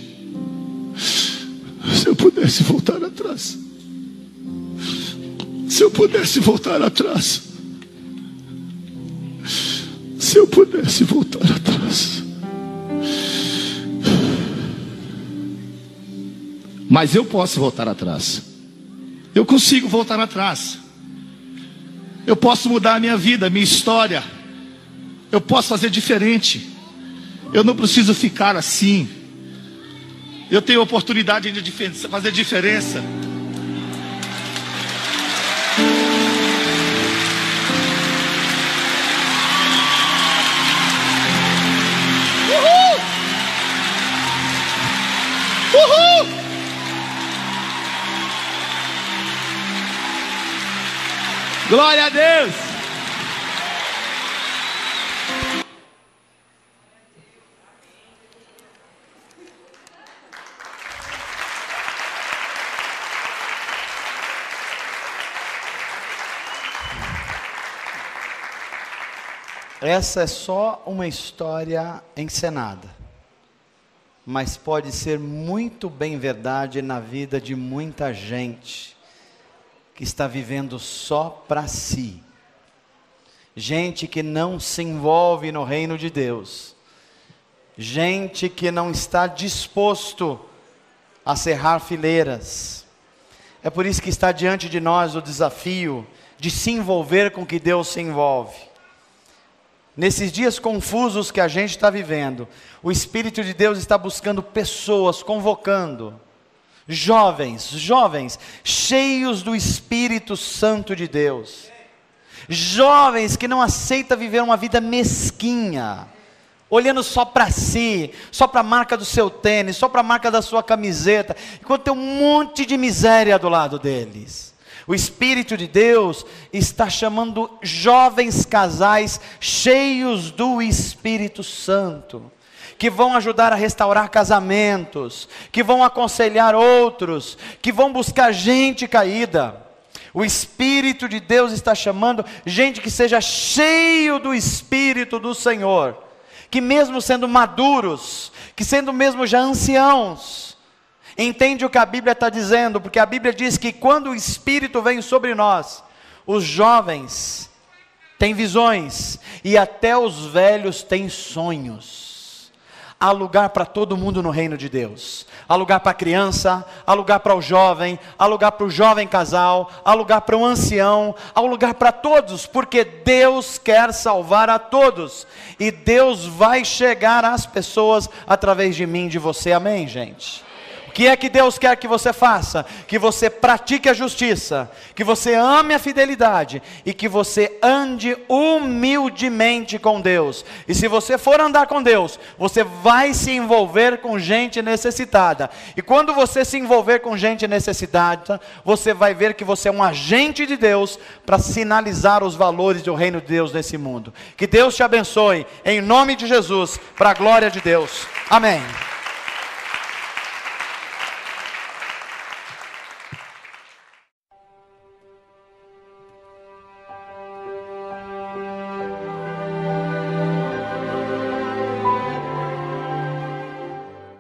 Se eu pudesse voltar atrás. Se eu pudesse voltar atrás. Se eu pudesse voltar atrás. Mas eu posso voltar atrás. Eu consigo voltar atrás. Eu posso mudar a minha vida, a minha história. Eu posso fazer diferente. Eu não preciso ficar assim. Eu tenho a oportunidade de fazer diferença. Uhul! Uhul! Glória a Deus! Essa é só uma história encenada, mas pode ser muito bem verdade na vida de muita gente. que está vivendo só para si. Gente que não se envolve no reino de Deus. Gente que não está disposto a cerrar fileiras. É por isso que está diante de nós o desafio de se envolver com o que Deus se envolve. Nesses dias confusos que a gente está vivendo, o Espírito de Deus está buscando pessoas, convocando jovens, cheios do Espírito Santo de Deus. Jovens que não aceitam viver uma vida mesquinha, olhando só para si, só para a marca do seu tênis, só para a marca da sua camiseta, enquanto tem um monte de miséria do lado deles. O Espírito de Deus está chamando jovens casais cheios do Espírito Santo, que vão ajudar a restaurar casamentos, que vão aconselhar outros, que vão buscar gente caída. O Espírito de Deus está chamando gente que seja cheio do Espírito do Senhor, que mesmo sendo maduros, que sendo mesmo já anciãos, entende o que a Bíblia está dizendo, porque a Bíblia diz que quando o Espírito vem sobre nós, os jovens têm visões, e até os velhos têm sonhos. Há lugar para todo mundo no reino de Deus. Há lugar para a criança, há lugar para o jovem, há lugar para o jovem casal, há lugar para o ancião, há lugar para todos, porque Deus quer salvar a todos, e Deus vai chegar às pessoas através de mim, de você, amém, gente? O que é que Deus quer que você faça? Que você pratique a justiça, que você ame a fidelidade e que você ande humildemente com Deus. E se você for andar com Deus, você vai se envolver com gente necessitada. E quando você se envolver com gente necessitada, você vai ver que você é um agente de Deus para sinalizar os valores do reino de Deus nesse mundo. Que Deus te abençoe, em nome de Jesus, para a glória de Deus. Amém.